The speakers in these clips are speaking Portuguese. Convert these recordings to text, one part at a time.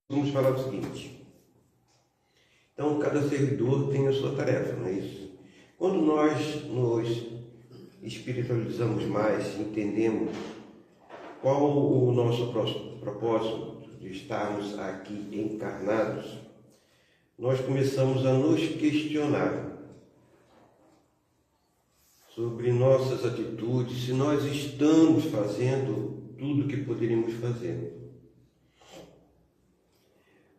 Vamos falar o seguinte. Então, cada servidor tem a sua tarefa, não é isso? Quando nós nos espiritualizamos mais, entendemos qual o nosso propósito de estarmos aqui encarnados, nós começamos a nos questionar sobre nossas atitudes, se nós estamos fazendo tudo o que poderíamos fazer.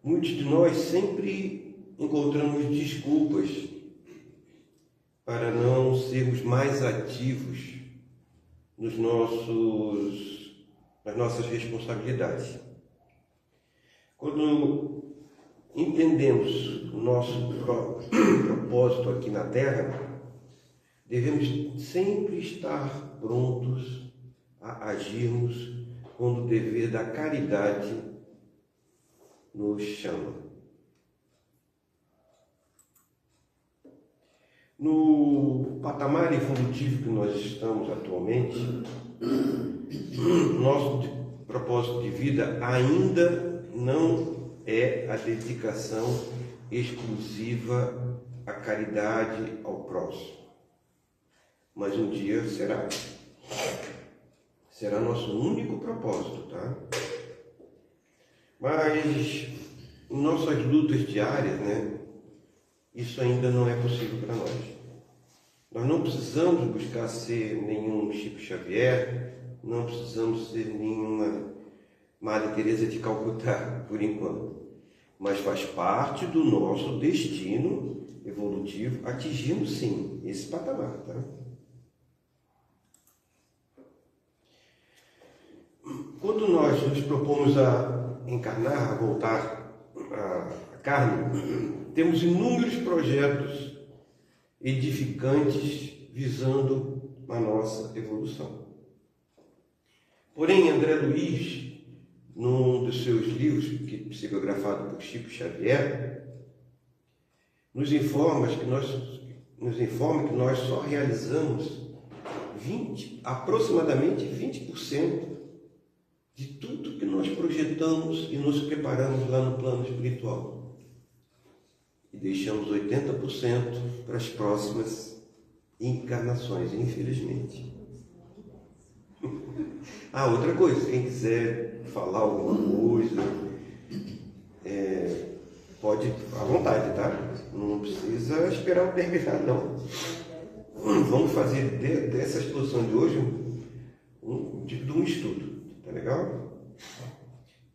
Muitos de nós sempre encontramos desculpas para não sermos mais ativos nas nossas responsabilidades. Quando entendemos o nosso propósito aqui na Terra, devemos sempre estar prontos a agirmos quando o dever da caridade nos chama. No patamar evolutivo que nós estamos atualmente, nosso propósito de vida ainda não é a dedicação exclusiva à caridade ao próximo. Mas um dia será. Será nosso único propósito, tá? Mas em nossas lutas diárias, isso ainda não é possível para nós. Nós não precisamos buscar ser nenhum Chico Xavier, não precisamos ser nenhuma Madre Teresa de Calcutá, por enquanto. Mas faz parte do nosso destino evolutivo atingirmos, sim, esse patamar, tá? Quando nós nos propomos a encarnar, a voltar à carne, temos inúmeros projetos edificantes visando a nossa evolução. Porém, André Luiz, num dos seus livros, psicografado por Chico Xavier, nos informa que nós só realizamos aproximadamente 20% de tudo que nós projetamos e nos preparamos lá no plano espiritual. E deixamos 80% para as próximas encarnações, infelizmente. Outra coisa, quem quiser falar alguma coisa, pode à vontade, tá? Não precisa esperar eu terminar, não. Vamos fazer dessa exposição de hoje um tipo de um estudo. Tá legal?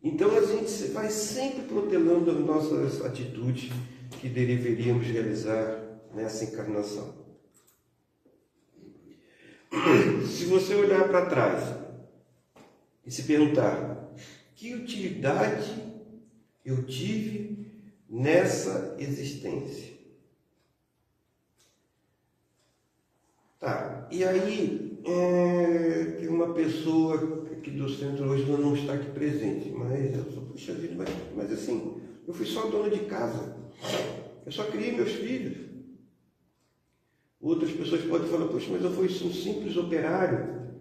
Então a gente vai sempre protelando as nossas atitudes que deveríamos realizar nessa encarnação. Se você olhar para trás e se perguntar que utilidade eu tive nessa existência? Tá, e aí tem uma pessoa aqui do centro hoje não está aqui presente, mas eu sou, puxa vida, mas assim, eu fui só dona de casa, eu só criei meus filhos. Outras pessoas podem falar, poxa, mas eu fui um simples operário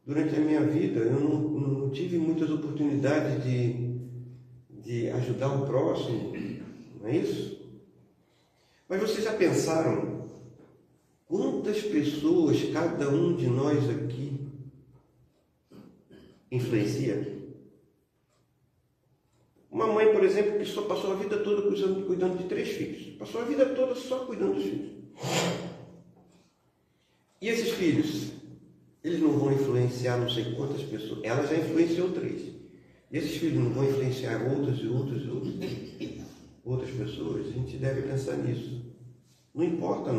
durante a minha vida, eu não tive muitas oportunidades de ajudar o próximo, não é isso? Mas vocês já pensaram quantas pessoas cada um de nós aqui influencia? Uma mãe, por exemplo, que só passou a vida toda cuidando de 3 filhos. Passou a vida toda só cuidando dos filhos. E esses filhos, eles não vão influenciar não sei quantas pessoas. Ela já influenciou 3. E esses filhos não vão influenciar outras pessoas. A gente deve pensar nisso. Não importa a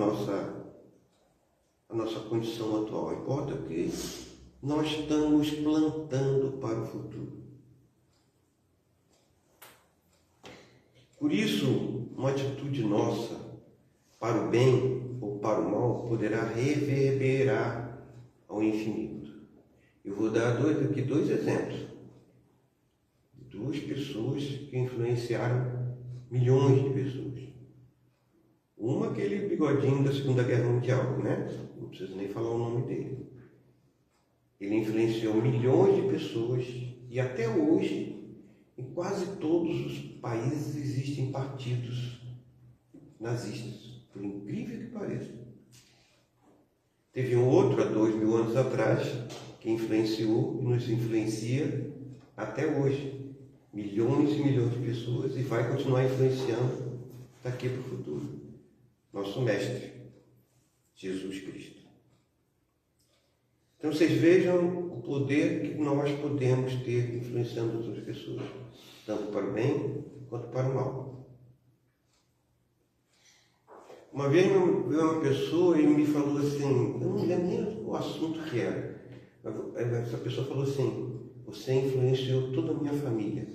nossa condição atual, importa que nós estamos plantando para o futuro. Por isso, uma atitude nossa para o bem ou para o mal poderá reverberar ao infinito. Eu vou dar aqui 2 exemplos. 2 pessoas que influenciaram milhões de pessoas. Uma, aquele bigodinho da Segunda Guerra Mundial, Não preciso nem falar o nome dele. Ele influenciou milhões de pessoas e até hoje Em quase todos os países existem partidos nazistas, por incrível que pareça. Teve um outro há 2000 anos atrás que influenciou e nos influencia até hoje. Milhões e milhões de pessoas e vai continuar influenciando daqui para o futuro. Nosso Mestre, Jesus Cristo. Então vocês vejam o poder que nós podemos ter influenciando outras pessoas, tanto para o bem quanto para o mal. Uma vez veio uma pessoa e me falou assim, eu não lembro nem o assunto que era. Essa pessoa falou assim, você influenciou toda a minha família.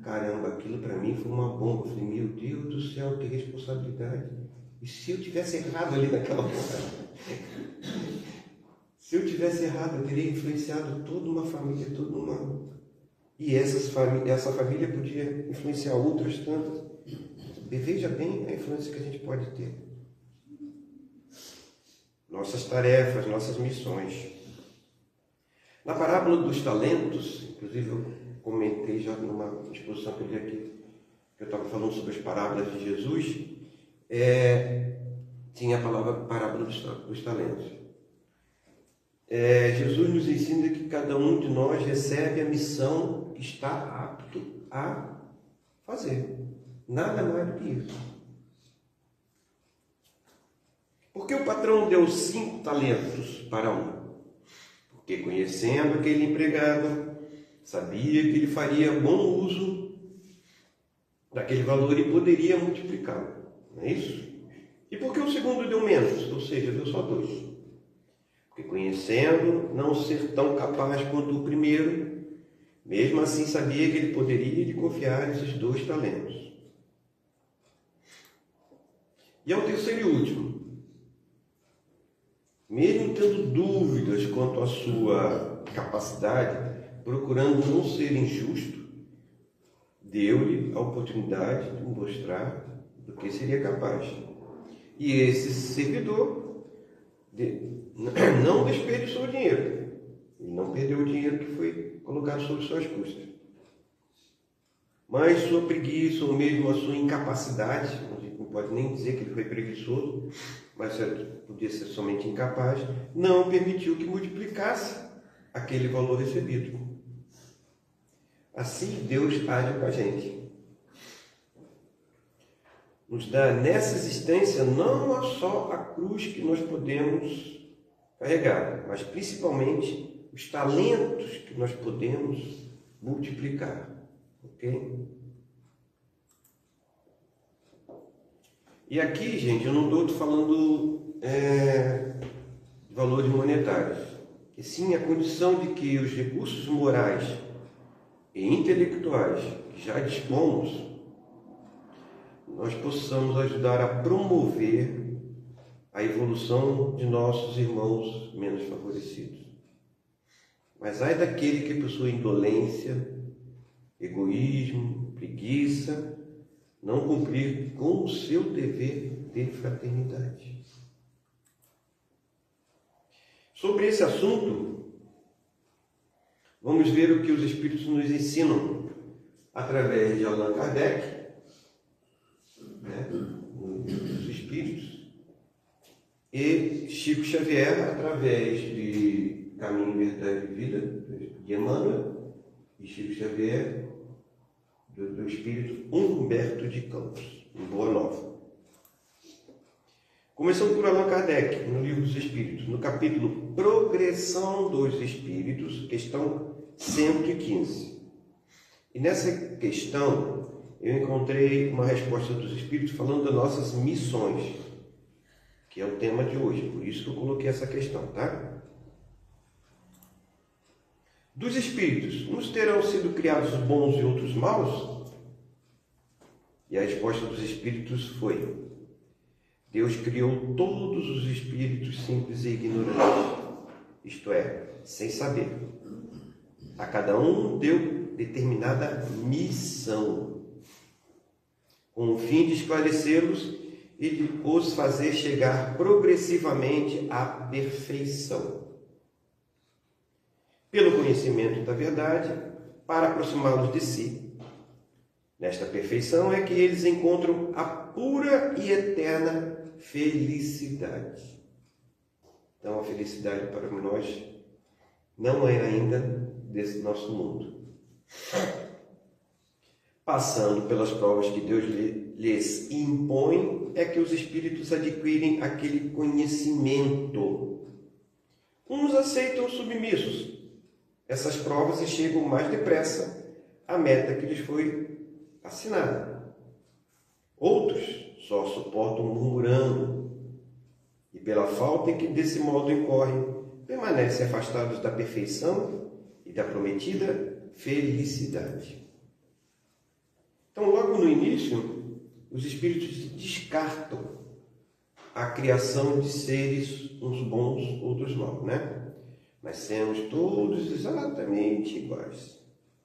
Caramba, aquilo para mim foi uma bomba. Eu falei, meu Deus do céu, que responsabilidade. E se eu tivesse errado ali naquela hora? Se eu tivesse errado, eu teria influenciado toda uma família, toda uma... E essa família podia influenciar outras tantas. E veja bem a influência que a gente pode ter. Nossas tarefas, nossas missões. Na parábola dos talentos, inclusive eu comentei já numa exposição que eu li aqui, que eu estava falando sobre as parábolas de Jesus, tinha a parábola dos talentos. Jesus nos ensina que cada um de nós recebe a missão que está apto a fazer. Nada mais do que isso. Por que o patrão deu 5 talentos para um? Porque conhecendo aquele empregado, sabia que ele faria bom uso daquele valor e poderia multiplicá-lo. Não é isso? E por que o segundo deu menos? Ou seja, deu só 2. Porque conhecendo não ser tão capaz quanto o primeiro, mesmo assim sabia que ele poderia lhe confiar esses 2 talentos. E ao terceiro e último, mesmo tendo dúvidas quanto à sua capacidade, procurando não ser injusto, deu-lhe a oportunidade de mostrar do que seria capaz. E esse servidor não desperdiçou o dinheiro. Ele não perdeu o dinheiro que foi colocado sobre suas custas. Mas sua preguiça, ou mesmo a sua incapacidade, a gente não pode nem dizer que ele foi preguiçoso, mas podia ser somente incapaz, não permitiu que multiplicasse aquele valor recebido. Assim Deus age com a gente. Nos dá nessa existência não só a cruz que nós podemos carregar, mas principalmente os talentos que nós podemos multiplicar. Ok? E aqui, gente, eu não estou falando de valores monetários, e sim a condição de que os recursos morais e intelectuais que já dispomos, nós possamos ajudar a promover a evolução de nossos irmãos menos favorecidos. Mas ai daquele que possui indolência, egoísmo, preguiça, não cumprir com o seu dever de fraternidade. Sobre esse assunto, vamos ver o que os Espíritos nos ensinam através de Allan Kardec, os Espíritos, e Chico Xavier, através de Caminho, Verdade e Vida, de Emmanuel, e Chico Xavier, do Espírito Humberto de Campos, em Boa Nova. Começando por Allan Kardec, no Livro dos Espíritos, no capítulo Progressão dos Espíritos, questão 115. E nessa questão, eu encontrei uma resposta dos Espíritos falando das nossas missões, que é o tema de hoje, por isso que eu coloquei essa questão, tá? Dos Espíritos, nos terão sido criados bons e outros maus? E a resposta dos Espíritos foi: Deus criou todos os espíritos simples e ignorantes, isto é, sem saber. A cada um deu determinada missão, com o fim de esclarecê-los e de os fazer chegar progressivamente à perfeição. Pelo conhecimento da verdade, para aproximá-los de si. Nesta perfeição é que eles encontram a pura e eterna felicidade. Então, a felicidade para nós não é ainda desse nosso mundo. Passando pelas provas que Deus lhes impõe, é que os espíritos adquirem aquele conhecimento. Uns aceitam submissos essas provas e chegam mais depressa à meta que lhes foi assinada. Outros só suportam murmurando e, pela falta em que desse modo incorrem, permanecem afastados da perfeição e da prometida felicidade. Então, logo no início, os espíritos descartam a criação de seres, uns bons, outros maus, né? Nascemos todos exatamente iguais,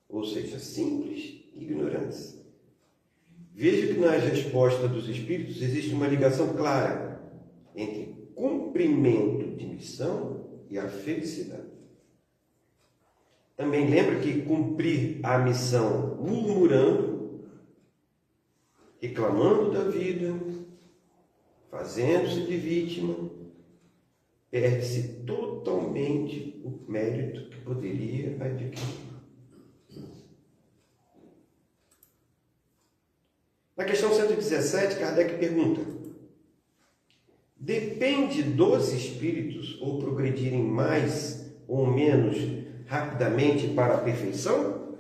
ou seja, simples e ignorantes. Veja que na resposta dos espíritos existe uma ligação clara entre cumprimento de missão e a felicidade. Também lembra que cumprir a missão murmurando, reclamando da vida, fazendo-se de vítima, perde-se totalmente o mérito que poderia adquirir. Na questão 117, Kardec pergunta: depende dos espíritos ou progredirem mais ou menos rapidamente para a perfeição?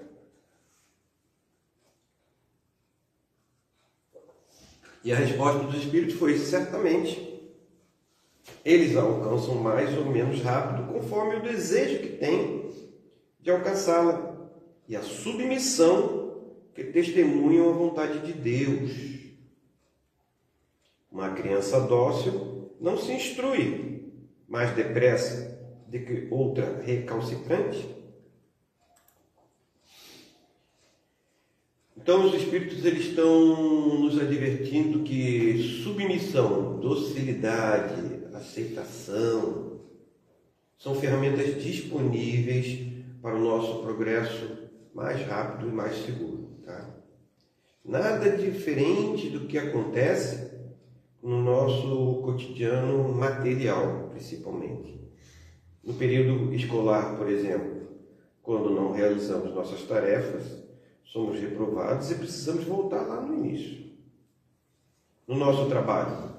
E a resposta dos espíritos foi: certamente. Eles a alcançam mais ou menos rápido, conforme o desejo que têm de alcançá-la e a submissão que testemunham a vontade de Deus. Uma criança dócil não se instrui mais depressa do que outra recalcitrante. Então, os espíritos eles estão nos advertindo que submissão, docilidade, aceitação são ferramentas disponíveis para o nosso progresso mais rápido e mais seguro. Tá? Nada diferente do que acontece no nosso cotidiano material, principalmente. No período escolar, por exemplo, quando não realizamos nossas tarefas, somos reprovados e precisamos voltar lá no início. No nosso trabalho,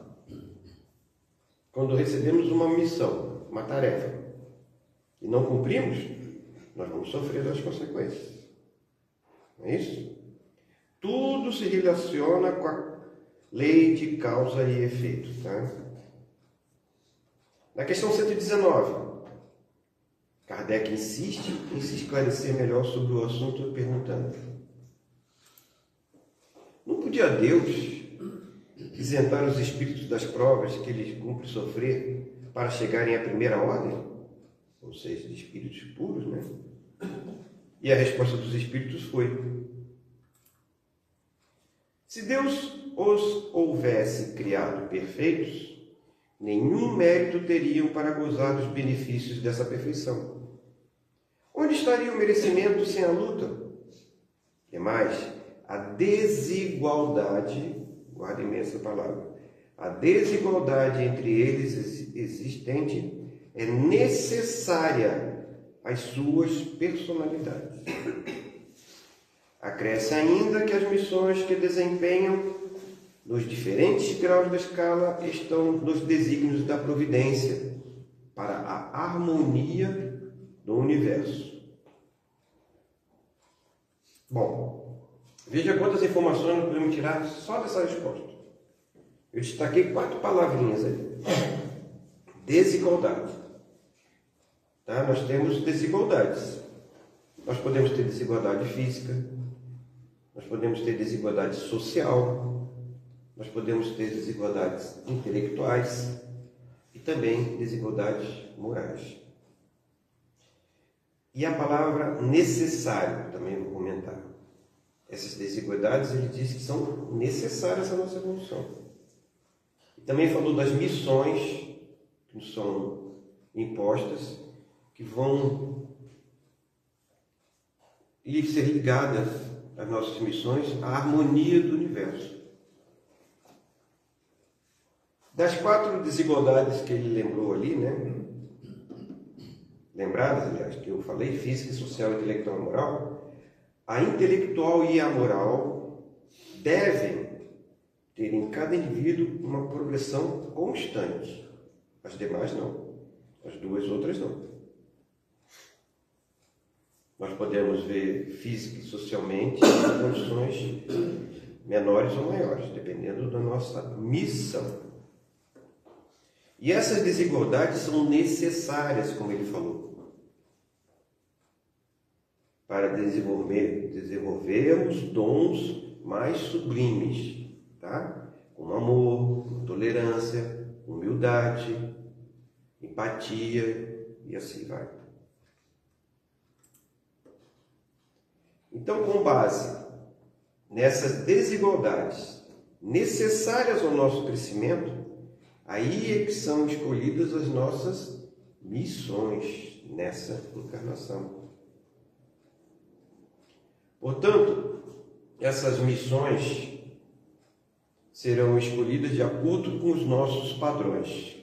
quando recebemos uma missão, uma tarefa, e não cumprimos, nós vamos sofrer as consequências. Não é isso? Tudo se relaciona com a lei de causa e efeito. Tá? Na questão 119, Kardec insiste em se esclarecer melhor sobre o assunto, perguntando: não podia Deus isentar os espíritos das provas que lhes cumpre sofrer para chegarem à primeira ordem? Ou seja, de espíritos puros, né? E a resposta dos espíritos foi: se Deus os houvesse criado perfeitos, nenhum mérito teriam para gozar dos benefícios dessa perfeição. Onde estaria o merecimento sem a luta? E mais, a desigualdade, guardem bem essa palavra, a desigualdade entre eles existente é necessária às suas personalidades. Acresce ainda que as missões que desempenham nos diferentes graus da escala estão nos desígnios da providência para a harmonia do universo. Bom, veja quantas informações nós podemos tirar só dessa resposta. Eu destaquei 4 palavrinhas ali. Desigualdade. Tá? Nós temos desigualdades. Nós podemos ter desigualdade física, nós podemos ter desigualdade social, nós podemos ter desigualdades intelectuais e também desigualdades morais. E a palavra necessário, também vou comentar. Essas desigualdades, ele diz que são necessárias à nossa evolução. E também falou das missões que nos são impostas, que vão e ser ligadas às nossas missões à harmonia do universo. Das 4 desigualdades que ele lembrou ali, né? Lembradas, aliás, que eu falei, física, social, intelectual e moral, a intelectual e a moral devem ter em cada indivíduo uma progressão constante. As demais não. As 2 outras não. Nós podemos ver física e socialmente em condições menores ou maiores, dependendo da nossa missão. E essas desigualdades são necessárias, como ele falou, para desenvolvermos dons mais sublimes, tá? Como amor, tolerância, humildade, empatia e assim vai. Então, com base nessas desigualdades necessárias ao nosso crescimento, aí é que são escolhidas as nossas missões nessa encarnação. Portanto, essas missões serão escolhidas de acordo com os nossos padrões.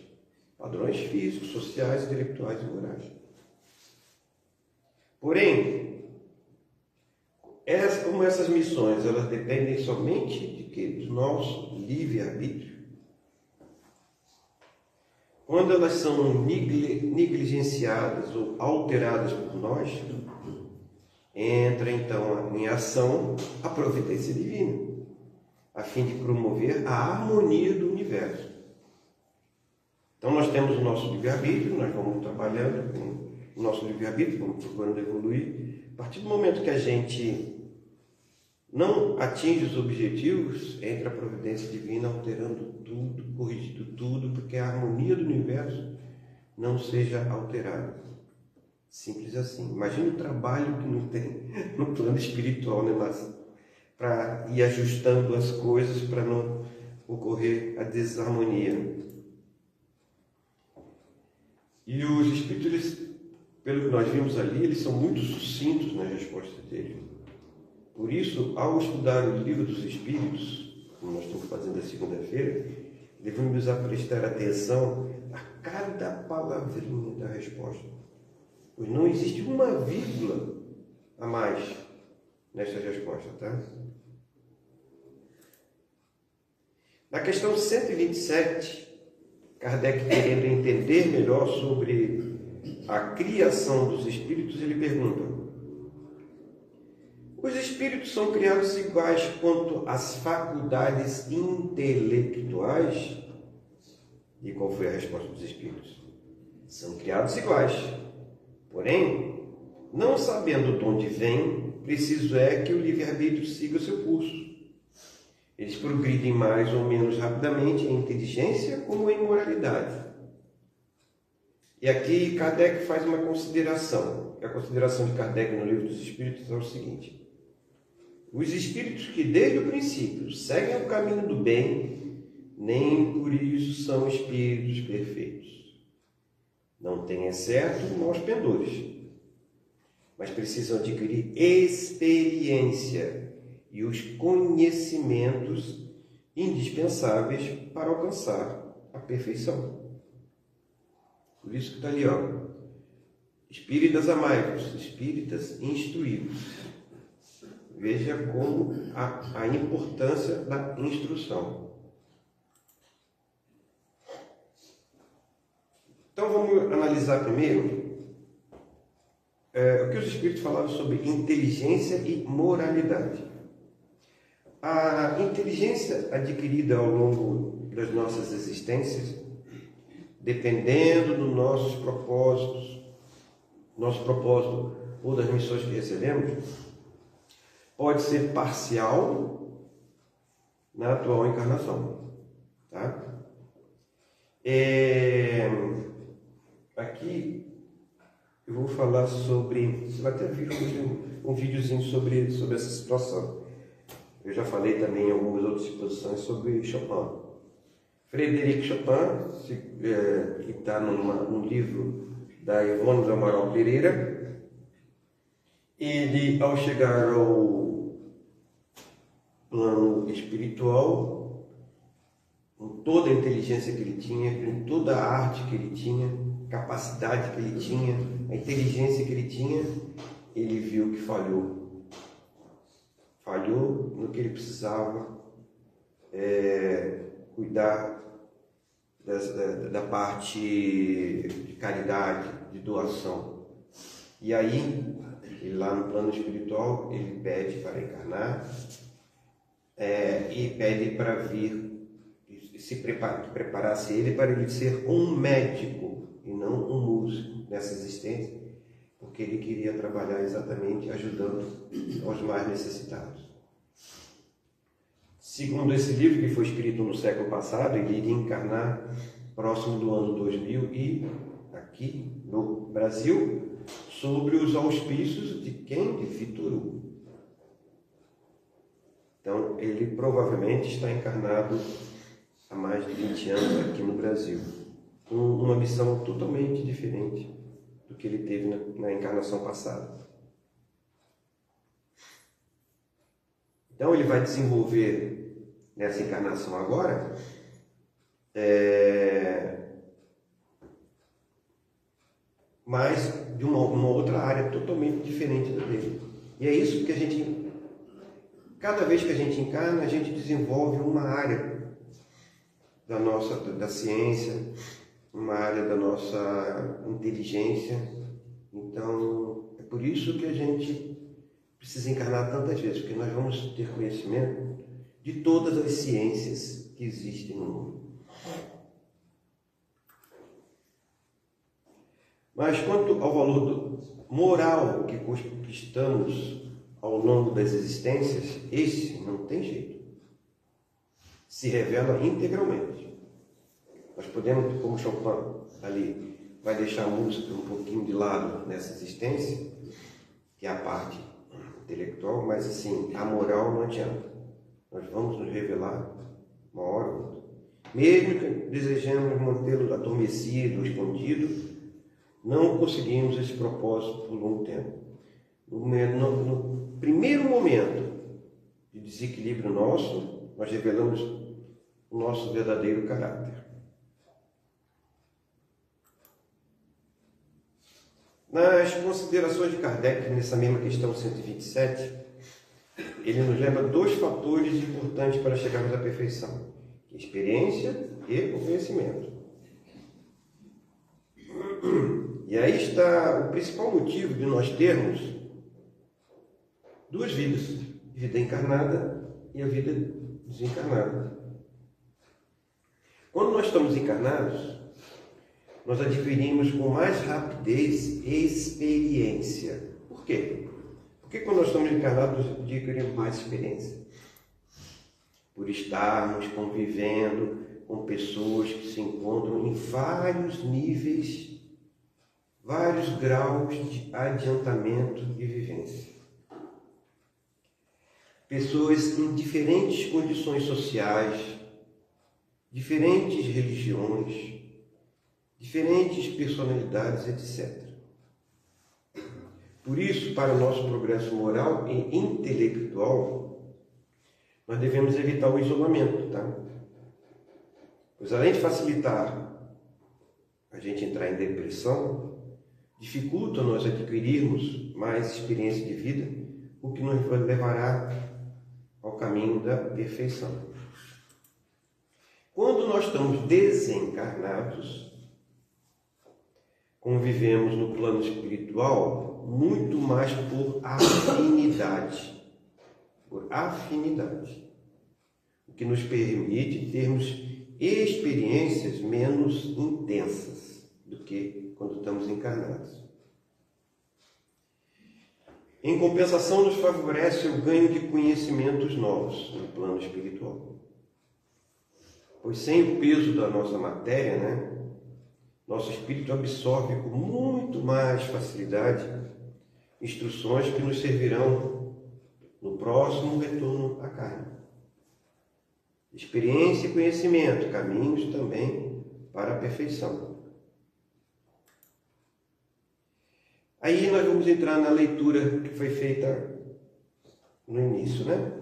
Padrões físicos, sociais, intelectuais e morais. Porém, como essas missões elas dependem somente de quê? Do nosso livre-arbítrio. Quando elas são negligenciadas ou alteradas por nós, entra então em ação a providência divina, a fim de promover a harmonia do universo. Então nós temos o nosso livre-arbítrio, nós vamos trabalhando com o nosso livre-arbítrio, vamos procurando evoluir. A partir do momento que a gente não atinge os objetivos, entra a providência divina alterando tudo, corrigindo tudo, porque a harmonia do universo não seja alterada. Simples assim. Imagina o trabalho que não tem no plano espiritual, né, mas para ir ajustando as coisas para não ocorrer a desarmonia. E os espíritos, pelo que nós vimos ali, eles são muito sucintos nas respostas dele. Por isso, ao estudar o livro dos Espíritos, como nós estamos fazendo na segunda-feira, devemos prestar atenção a cada palavrinha da resposta. Pois não existe uma vírgula a mais nesta resposta, tá? Na questão 127, Kardec, querendo entender melhor sobre a criação dos espíritos, ele pergunta: os espíritos são criados iguais quanto às faculdades intelectuais? E qual foi a resposta dos espíritos? São criados iguais. Porém, não sabendo de onde vem, preciso é que o livre-arbítrio siga o seu curso. Eles progridem mais ou menos rapidamente em inteligência como em moralidade. E aqui Kardec faz uma consideração. A consideração de Kardec no Livro dos Espíritos é o seguinte: os espíritos que desde o princípio seguem o caminho do bem, nem por isso são espíritos perfeitos. Não têm exceto maus pendores, mas precisam adquirir experiência e os conhecimentos indispensáveis para alcançar a perfeição. Por isso que está ali, ó. Espíritas amai-vos, espíritas instruí-vos. Veja como a importância da instrução. Então vamos analisar primeiro o que os Espíritos falaram sobre inteligência e moralidade. A inteligência adquirida ao longo das nossas existências, dependendo dos nossos propósitos, nosso propósito ou das missões que recebemos, pode ser parcial na atual encarnação. Tá? Aqui eu vou falar sobre... Você vai até ver um videozinho sobre essa situação. Eu já falei também em algumas outras exposições sobre Chopin. Frederic Chopin, que está num livro da Ivone do Amaral Pereira, ele, ao chegar ao plano espiritual, com toda a inteligência que ele tinha, com toda a arte que ele tinha, capacidade que ele tinha, a inteligência que ele tinha, ele viu que falhou. Falhou no que ele precisava cuidar da parte de caridade, de doação. E aí, lá no plano espiritual, ele pede para encarnar e pede para vir se preparasse ele para ele ser um médico e não um músico nessa existência, porque ele queria trabalhar exatamente ajudando aos mais necessitados. Segundo esse livro, que foi escrito no século passado, ele iria encarnar próximo do ano 2000 e aqui no Brasil, sobre os auspícios de quem? De Vitor Hugo. Então, ele provavelmente está encarnado há mais de 20 anos aqui no Brasil, com uma missão totalmente diferente do que ele teve na encarnação passada. Então, ele vai desenvolver nessa encarnação agora mas de uma outra área totalmente diferente da dele. E é isso que cada vez que a gente encarna, a gente desenvolve uma área da ciência, uma área da nossa inteligência. Então, é por isso que a gente precisa encarnar tantas vezes, porque nós vamos ter conhecimento de todas as ciências que existem no mundo. Mas quanto ao valor moral que conquistamos ao longo das existências, esse não tem jeito. Se revela integralmente. Nós podemos, como Chopin ali, vai deixar a música um pouquinho de lado nessa existência, que é a parte intelectual, mas assim, a moral não adianta. Nós vamos nos revelar uma hora ou outra. Mesmo que desejemos mantê-lo adormecido, escondido, não conseguimos esse propósito por longo tempo. No primeiro momento de desequilíbrio nosso, nós revelamos o nosso verdadeiro caráter. Nas considerações de Kardec, nessa mesma questão 127, ele nos lembra 2 fatores importantes para chegarmos à perfeição: experiência e o conhecimento. E aí está o principal motivo de nós termos 2 vidas: a vida encarnada e a vida desencarnada. Quando nós estamos encarnados, nós adquirimos com mais rapidez experiência. Por quê? Porque quando nós estamos encarnados, nós adquirimos mais experiência. Por estarmos convivendo com pessoas que se encontram em vários níveis, vários graus de adiantamento e vivência. Pessoas em diferentes condições sociais, diferentes religiões, diferentes personalidades, etc. Por isso, para o nosso progresso moral e intelectual, nós devemos evitar o isolamento, tá? Pois além de facilitar a gente entrar em depressão, dificulta nós adquirirmos mais experiência de vida, o que nos levará ao caminho da perfeição. Quando nós estamos desencarnados, convivemos no plano espiritual muito mais por afinidade. Por afinidade. O que nos permite termos experiências menos intensas do que quando estamos encarnados. Em compensação, nos favorece o ganho de conhecimentos novos no plano espiritual. Pois sem o peso da nossa matéria, nosso espírito absorve com muito mais facilidade instruções que nos servirão no próximo retorno à carne. Experiência e conhecimento, caminhos também para a perfeição. Aí nós vamos entrar na leitura que foi feita no início, né?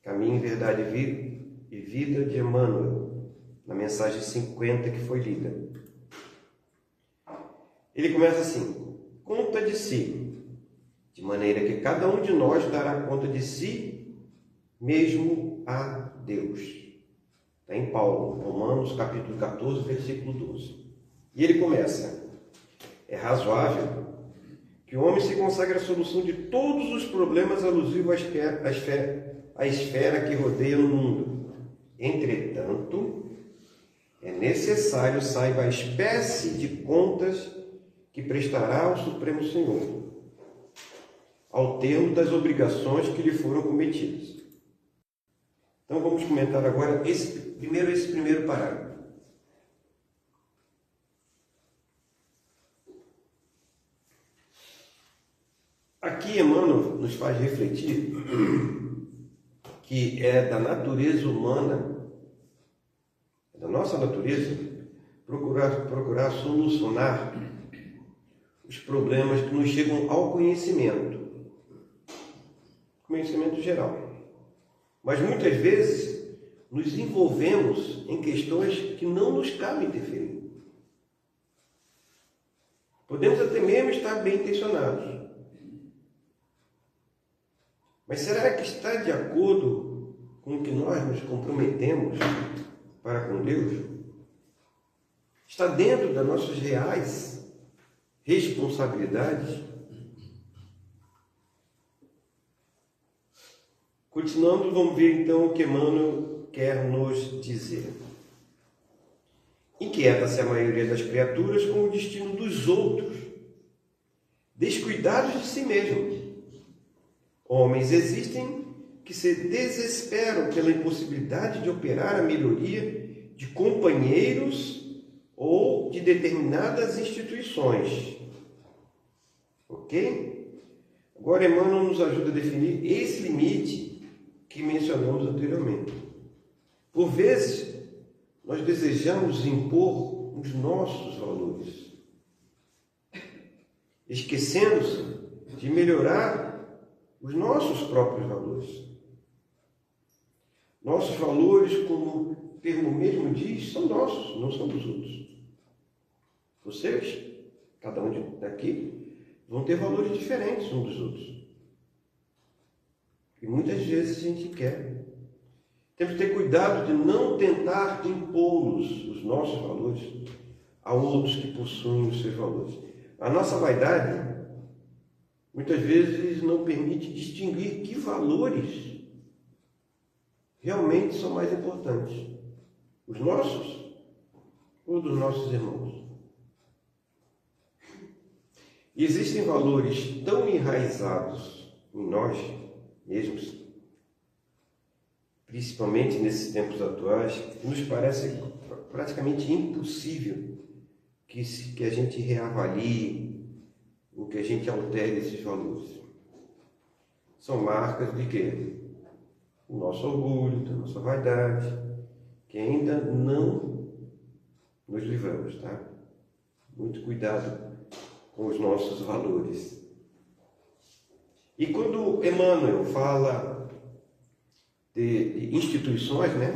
Caminho, Verdade e Vida de Emmanuel, na mensagem 50 que foi lida. Ele começa assim: conta de si, de maneira que cada um de nós dará conta de si mesmo a Deus. Está em Paulo, Romanos capítulo 14, versículo 12. E ele começa: é razoável que o homem se consagre à solução de todos os problemas alusivos à esfera que rodeia o mundo. Entretanto, é necessário saiba a espécie de contas que prestará ao Supremo Senhor, ao termo das obrigações que lhe foram cometidas. Então vamos comentar agora esse primeiro parágrafo. Aqui Emmanuel nos faz refletir que é da natureza humana, é da nossa natureza, procurar solucionar os problemas que nos chegam ao conhecimento geral. Mas muitas vezes nos envolvemos em questões que não nos cabe interferir. Podemos até mesmo estar bem intencionados. Mas será que está de acordo com o que nós nos comprometemos para com Deus? Está dentro das nossas reais responsabilidades? Continuando, vamos ver então o que Emmanuel quer nos dizer. Inquieta-se a maioria das criaturas com o destino dos outros, descuidados de si mesmos. Homens existem que se desesperam pela impossibilidade de operar a melhoria de companheiros ou de determinadas instituições. Ok? Agora Emmanuel nos ajuda a definir esse limite que mencionamos anteriormente. Por vezes, nós desejamos impor os nossos valores, esquecendo-se de melhorar os nossos próprios valores. Nossos valores, como o termo mesmo diz, são nossos, não são dos outros. Vocês, cada um daqui, vão ter valores diferentes uns dos outros. E muitas vezes a gente quer. Temos que ter cuidado de não tentar impô-los, os nossos valores, a outros que possuem os seus valores. A nossa vaidade muitas vezes não permite distinguir que valores realmente são mais importantes, os nossos ou dos nossos irmãos. E existem valores tão enraizados em nós mesmos, principalmente nesses tempos atuais, que nos parece praticamente impossível que a gente reavalie ou que a gente altere esses valores. São marcas de quê? O nosso orgulho, da nossa vaidade, que ainda não nos livramos, tá? Muito cuidado com os nossos valores. E quando Emmanuel fala de instituições, né?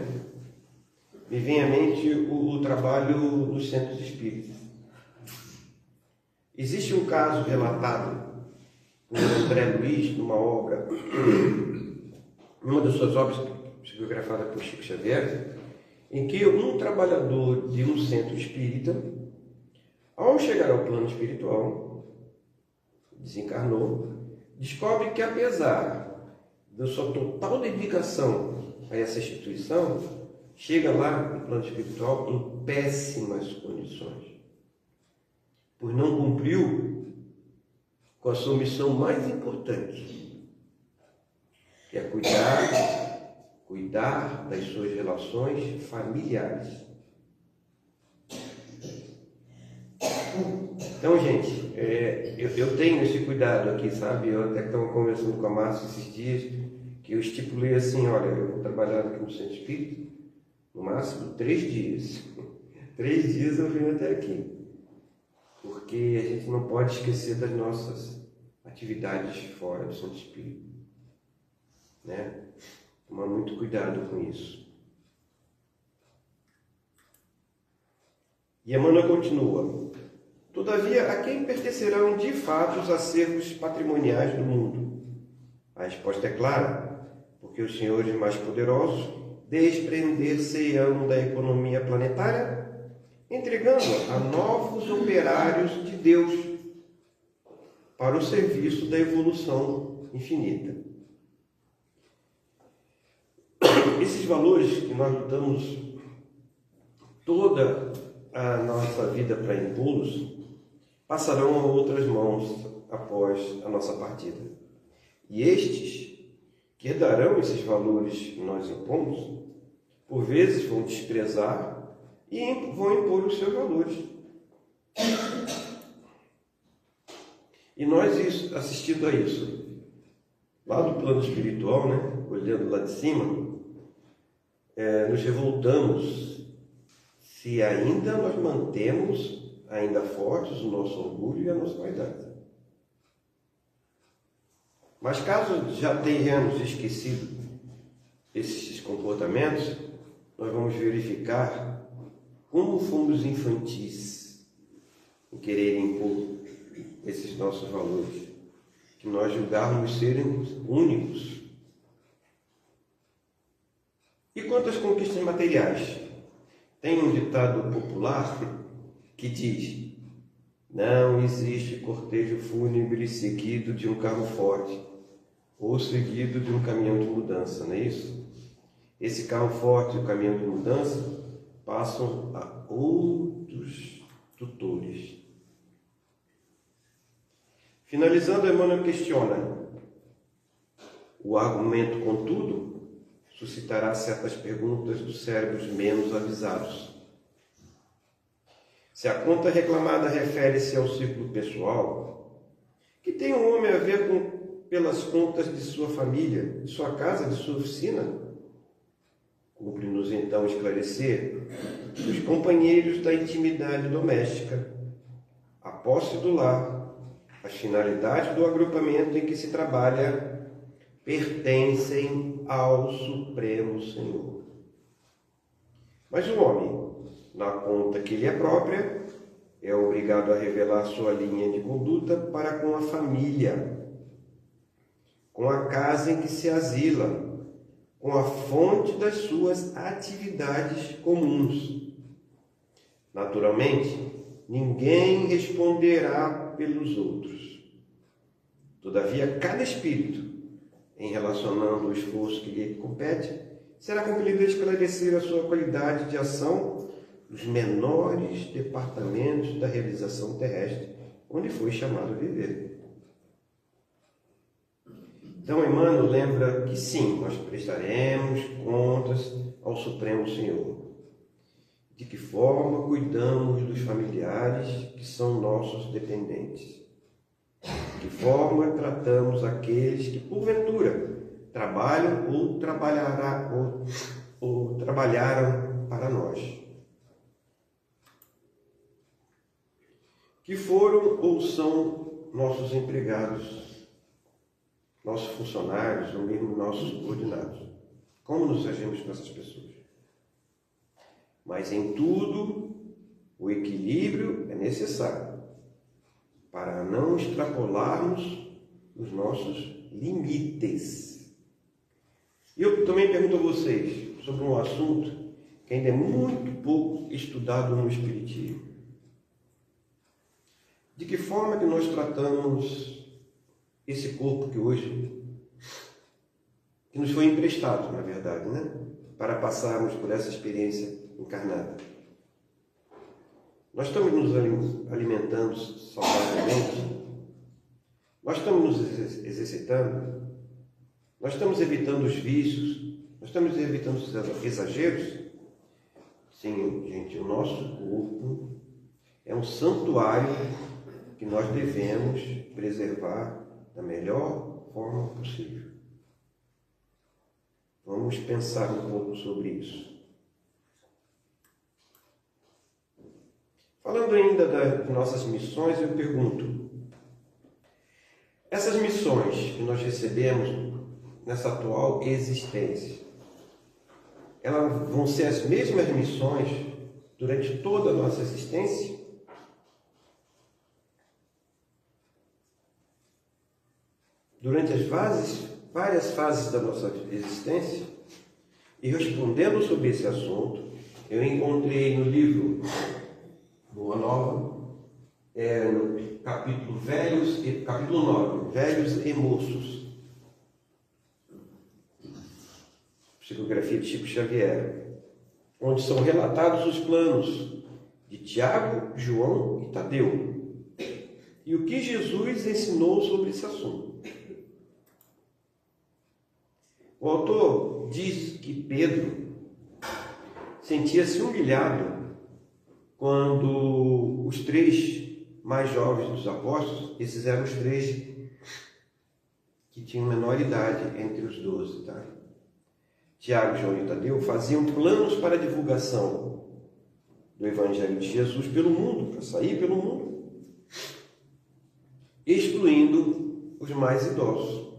Me vem à mente o trabalho dos centros espíritas. Existe um caso relatado por André Luiz, numa obra, numa das suas obras psicografada por Chico Xavier, em que um trabalhador de um centro espírita, ao chegar ao plano espiritual, desencarnou, descobre que apesar da sua total dedicação a essa instituição, chega lá no plano espiritual em péssimas condições, pois não cumpriu com a sua missão mais importante, que é cuidar das suas relações familiares. Então, gente, eu tenho esse cuidado aqui, sabe? Eu até estava conversando com a Márcia esses dias, que eu estipulei assim, olha, eu vou trabalhar aqui no Centro Espírita, no máximo 3 dias. 3 dias eu venho até aqui. porque a gente não pode esquecer das nossas atividades fora do Santo Espírito, né? Tomar muito cuidado com isso. E Emmanuel continua: todavia, a quem pertencerão de fato os acervos patrimoniais do mundo? A resposta é clara: porque os senhores mais poderosos desprender-se-ão da economia planetária, entregando-a a novos operários de Deus para o serviço da evolução infinita. Esses valores que nós lutamos toda a nossa vida para impô-los passarão a outras mãos após a nossa partida. E estes, que herdarão esses valores que nós impomos, por vezes vão desprezar e vão impor os seus valores. E nós, assistindo a isso, lá do plano espiritual, né, olhando lá de cima, nos revoltamos se ainda nós mantemos ainda fortes o nosso orgulho e a nossa vaidade. Mas caso já tenhamos esquecido esses comportamentos, nós vamos verificar como fomos infantis em querer impor esses nossos valores, que nós julgávamos serem únicos. E quanto às conquistas materiais? Tem um ditado popular que diz: não existe cortejo fúnebre seguido de um carro forte ou seguido de um caminhão de mudança, não é isso? Esse carro forte e o caminhão de mudança passam a outros tutores. Finalizando, Emmanuel questiona: o argumento, contudo, suscitará certas perguntas dos cérebros menos avisados. Se a conta reclamada refere-se ao círculo pessoal, que tem um homem a ver pelas contas de sua família, de sua casa, de sua oficina, cumpre-nos então esclarecer que os companheiros da intimidade doméstica, a posse do lar, as finalidades do agrupamento em que se trabalha, pertencem ao Supremo Senhor. Mas o homem, na conta que lhe é própria, é obrigado a revelar sua linha de conduta para com a família, com a casa em que se asila, com a fonte das suas atividades comuns. Naturalmente, ninguém responderá pelos outros. Todavia, cada espírito, em relacionando o esforço que lhe compete, será compelido a esclarecer a sua qualidade de ação nos menores departamentos da realização terrestre, onde foi chamado a viver. Então, Emmanuel lembra que sim, nós prestaremos contas ao Supremo Senhor. De que forma cuidamos dos familiares que são nossos dependentes? De que forma tratamos aqueles que, porventura, trabalham ou trabalharam para nós? Que foram ou são nossos empregados, nossos funcionários ou mesmo nossos subordinados? Como nos agimos com essas pessoas? Mas em tudo, o equilíbrio é necessário para não extrapolarmos os nossos limites. E eu também pergunto a vocês sobre um assunto que ainda é muito pouco estudado no Espiritismo. De que forma que nós tratamos esse corpo que hoje, que nos foi emprestado, na verdade, né? Para passarmos por essa experiência encarnada. Nós estamos nos alimentando saudavelmente? Nós estamos nos exercitando? Nós estamos evitando os vícios? Nós estamos evitando os exageros? Sim, gente, o nosso corpo é um santuário que nós devemos preservar da melhor forma possível. Vamos pensar um pouco sobre isso. Falando ainda das nossas missões, eu pergunto: essas missões que nós recebemos nessa atual existência, elas vão ser as mesmas missões durante toda a nossa existência? Durante as várias fases da nossa existência? E respondendo sobre esse assunto, eu encontrei no livro Boa Nova, no capítulo 9, Velhos e Moços, psicografia de Chico Xavier, onde são relatados os planos de Tiago, João e Tadeu, e o que Jesus ensinou sobre esse assunto. O autor diz que Pedro sentia-se humilhado quando os 3 mais jovens dos apóstolos, esses eram os 3 que tinham menor idade entre os 12, tá? Tiago, João e Tadeu faziam planos para a divulgação do Evangelho de Jesus pelo mundo, para sair pelo mundo, excluindo os mais idosos.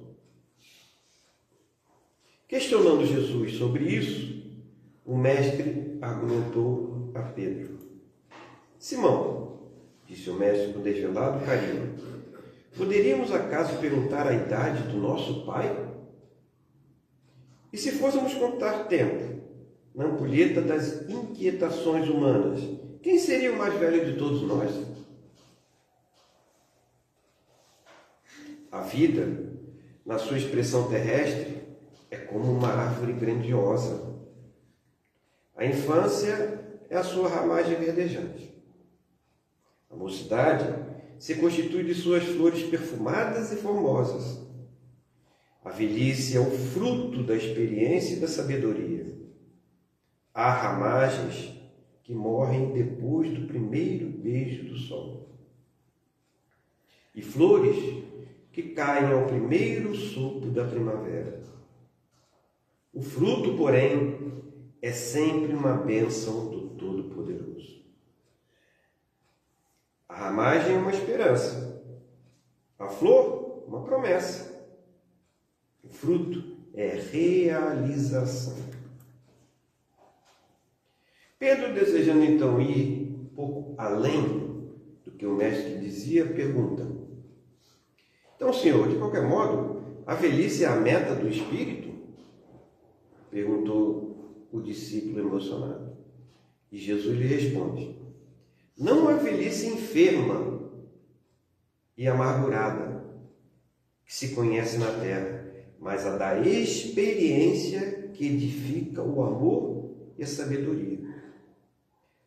Questionando Jesus sobre isso, o mestre argumentou a Pedro: Simão, disse o mestre com desvelado carinho, poderíamos acaso perguntar a idade do nosso pai? E se fôssemos contar tempo na ampulheta das inquietações humanas, quem seria o mais velho de todos nós? A vida, na sua expressão terrestre, é como uma árvore grandiosa. A infância é a sua ramagem verdejante. A mocidade se constitui de suas flores perfumadas e formosas. A velhice é o fruto da experiência e da sabedoria. Há ramagens que morrem depois do primeiro beijo do sol, e flores que caem ao primeiro sopro da primavera. O fruto, porém, é sempre uma bênção do Todo-Poderoso. A ramagem é uma esperança, a flor, uma promessa. O fruto é realização. Pedro, desejando então ir um pouco além do que o mestre dizia, pergunta: então, Senhor, de qualquer modo, a velhice é a meta do Espírito? Perguntou o discípulo emocionado. E Jesus lhe responde: não a velhice enferma e amargurada que se conhece na terra, mas a da experiência que edifica o amor e a sabedoria.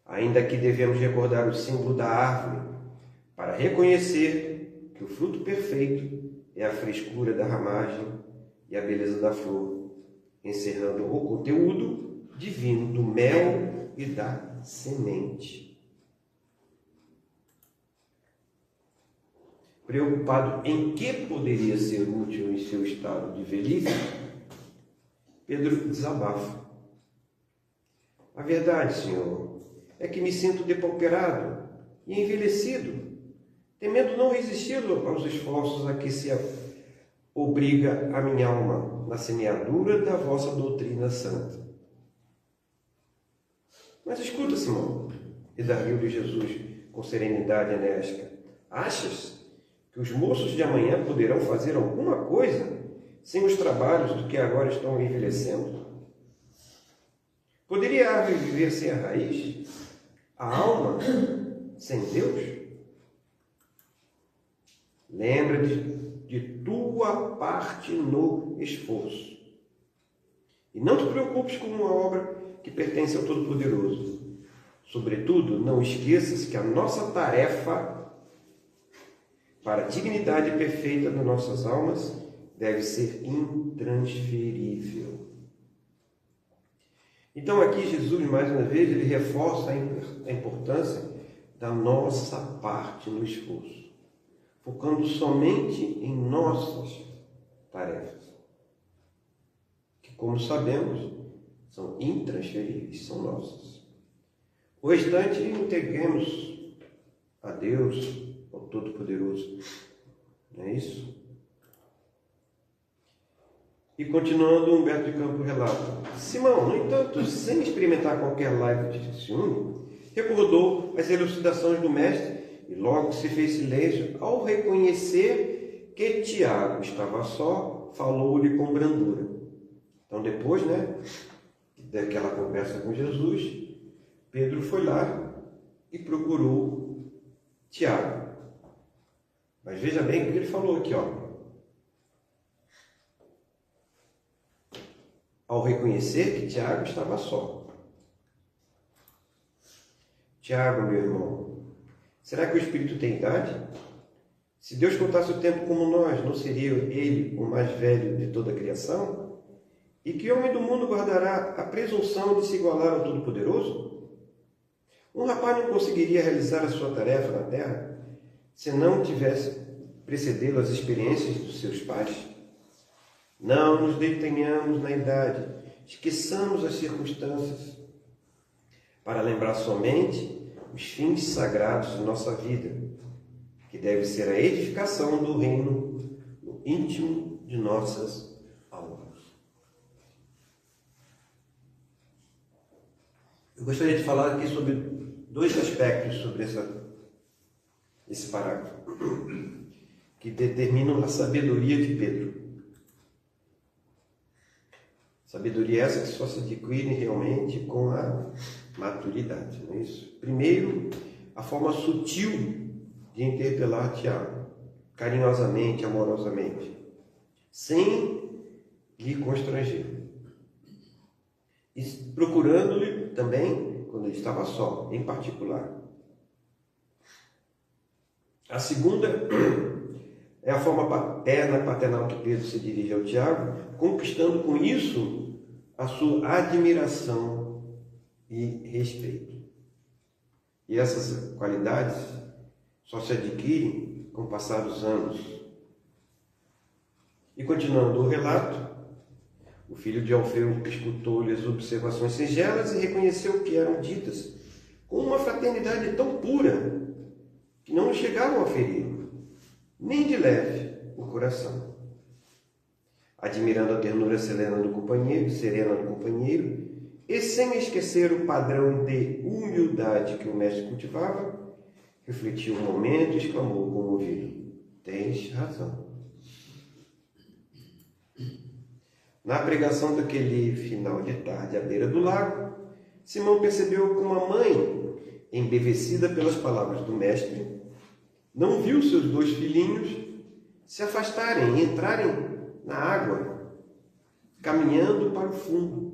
Ainda que devemos recordar o símbolo da árvore para reconhecer que o fruto perfeito é a frescura da ramagem e a beleza da flor, encerrando o conteúdo divino do mel e da semente. Preocupado em que poderia ser útil em seu estado de velhice, Pedro desabafa: a verdade, Senhor, é que me sinto depauperado e envelhecido, temendo não resistir aos esforços a que se obriga a minha alma na semeadura da vossa doutrina santa. Mas escuta, Simão, redarguiu-lhe Jesus com serenidade enérgica: achas que os moços de amanhã poderão fazer alguma coisa sem os trabalhos do que agora estão envelhecendo? Poderia a árvore viver sem a raiz? A alma sem Deus? Lembra-te de tua parte no esforço. E não te preocupes com uma obra que pertence ao Todo-Poderoso. Sobretudo, não esqueças que a nossa tarefa para a dignidade perfeita das nossas almas deve ser intransferível. Então aqui Jesus, mais uma vez, ele reforça a importância da nossa parte no esforço, focando somente em nossas tarefas, que, como sabemos, são intransferíveis, são nossas. O restante integremos a Deus, ao Todo-Poderoso. Não é isso? E continuando, Humberto de Campos relata: Simão, no entanto, sem experimentar qualquer live de ciúme, recordou as elucidações do mestre e logo se fez silêncio ao reconhecer que Tiago estava só, falou-lhe com brandura. Então depois, daquela conversa com Jesus, Pedro foi lá e procurou Tiago. Mas veja bem o que ele falou aqui, ó. Ao reconhecer que Tiago estava só. Tiago, meu irmão, será que o Espírito tem idade? Se Deus contasse o tempo como nós, não seria ele o mais velho de toda a criação? E que homem do mundo guardará a presunção de se igualar ao Todo-Poderoso? Um rapaz não conseguiria realizar a sua tarefa na terra se não tivesse precedê-lo as experiências dos seus pais. Não nos detenhamos na idade, esqueçamos as circunstâncias, para lembrar somente os fins sagrados de nossa vida, que deve ser a edificação do reino no íntimo de nossas almas. Eu gostaria de falar aqui sobre dois aspectos sobre esse parágrafo, que determinam a sabedoria de Pedro. Sabedoria essa que só se adquire realmente com a maturidade, não é isso? Primeiro, a forma sutil de interpelar Tiago, carinhosamente, amorosamente, sem lhe constranger. E procurando-lhe também, quando ele estava só, em particular. A segunda é a forma paternal que Pedro se dirige ao Tiago, conquistando com isso a sua admiração e respeito. E essas qualidades só se adquirem com o passar dos anos. E continuando o relato, o filho de Alfeu escutou-lhe as observações singelas e reconheceu que eram ditas com uma fraternidade tão pura que não chegavam a ferir, nem de leve, o coração. Admirando a ternura serena do companheiro, e sem esquecer o padrão de humildade que o mestre cultivava, refletiu um momento e exclamou comovido: tens razão. Na pregação daquele final de tarde à beira do lago, Simão percebeu como a mãe, embevecida pelas palavras do mestre, não viu seus dois filhinhos se afastarem e entrarem na água, caminhando para o fundo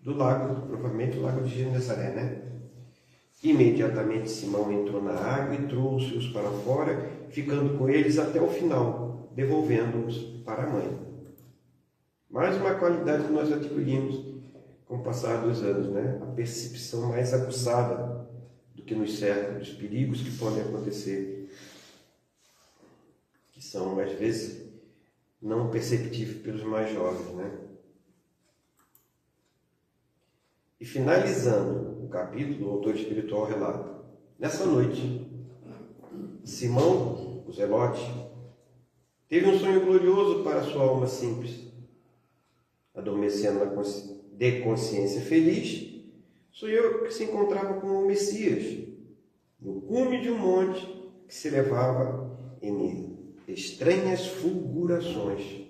do lago, provavelmente o lago de Genezaré, Imediatamente Simão entrou na água e trouxe-os para fora, ficando com eles até o final, devolvendo-os para a mãe. Mais uma qualidade que nós adquirimos com o passar dos anos, a percepção mais aguçada do que nos cerca, dos perigos que podem acontecer, que são, às vezes, não perceptíveis pelos mais jovens, E finalizando o capítulo, o autor espiritual relata: nessa noite, Simão, o Zelote, teve um sonho glorioso para a sua alma simples. Adormecendo de consciência feliz, sonhou que se encontrava com o Messias, no cume de um monte que se elevava em estranhas fulgurações.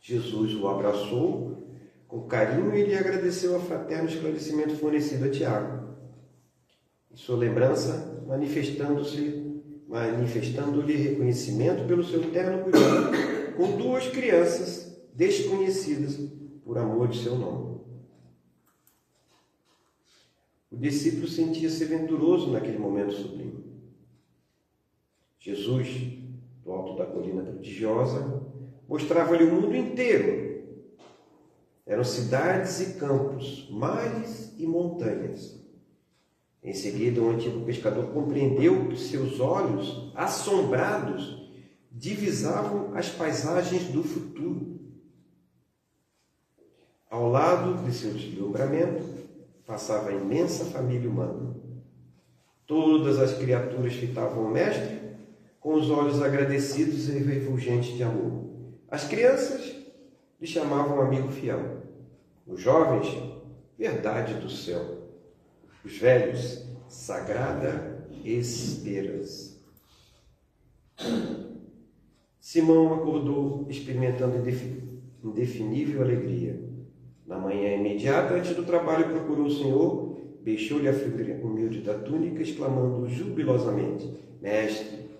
Jesus o abraçou com carinho e lhe agradeceu a fraterno esclarecimento fornecido a Tiago. Em sua lembrança, manifestando-lhe reconhecimento pelo seu terno cuidado com duas crianças desconhecidas por amor de seu nome. O discípulo sentia-se venturoso naquele momento sublime. Jesus, do alto da colina prodigiosa, mostrava-lhe o mundo inteiro. Eram cidades e campos, mares e montanhas. Em seguida, o antigo pescador compreendeu que seus olhos, assombrados, divisavam as paisagens do futuro. Ao lado de seu deslumbramento, passava a imensa família humana. Todas as criaturas fitavam o mestre com os olhos agradecidos e refulgentes de amor. As crianças lhe chamavam amigo fiel. Os jovens, verdade do céu. Os velhos, sagrada esperança. Simão acordou experimentando indefinível alegria. Na manhã imediata, antes do trabalho, procurou o Senhor, beijou-lhe a figura humilde da túnica, exclamando jubilosamente: Mestre,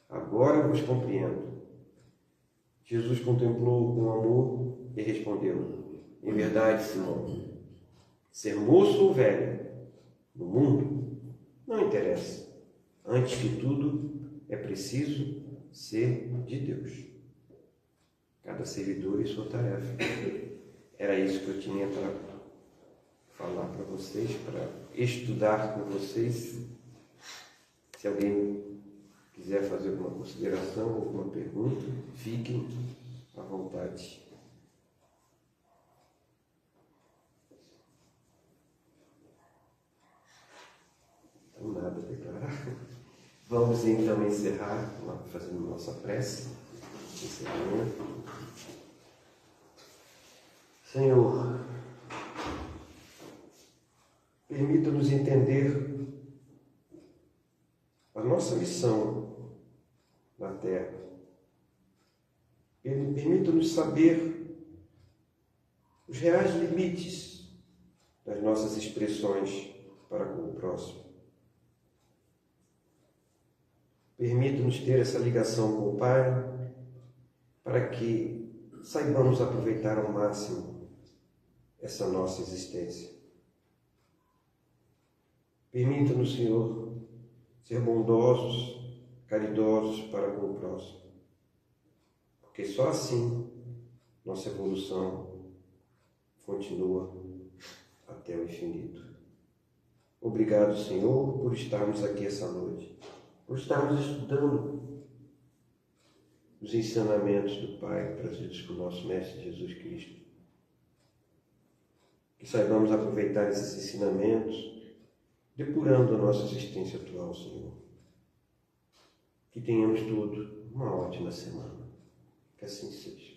agora eu vos compreendo. Jesus contemplou com amor e respondeu: Em verdade, Simão, ser moço ou velho no mundo não interessa. Antes de tudo, é preciso ser de Deus. Cada servidor e sua tarefa. Era isso que eu tinha para falar para vocês, para estudar com vocês. Se alguém quiser fazer alguma consideração, alguma pergunta, fiquem à vontade. Então, nada a declarar. Vamos então encerrar fazendo nossa prece. Senhor, permita-nos entender a nossa missão na Terra. Permita-nos saber os reais limites das nossas expressões para com o próximo. Permita-nos ter essa ligação com o Pai, para que saibamos aproveitar ao máximo essa nossa existência. Permita-nos, Senhor, ser bondosos, caridosos para com o próximo, porque só assim nossa evolução continua até o infinito. Obrigado, Senhor, por estarmos aqui essa noite, por estarmos estudando os ensinamentos do Pai trazidos por nosso Mestre Jesus Cristo. Que saibamos aproveitar esses ensinamentos, depurando a nossa existência atual, Senhor. Que tenhamos tudo uma ótima semana. Que assim seja.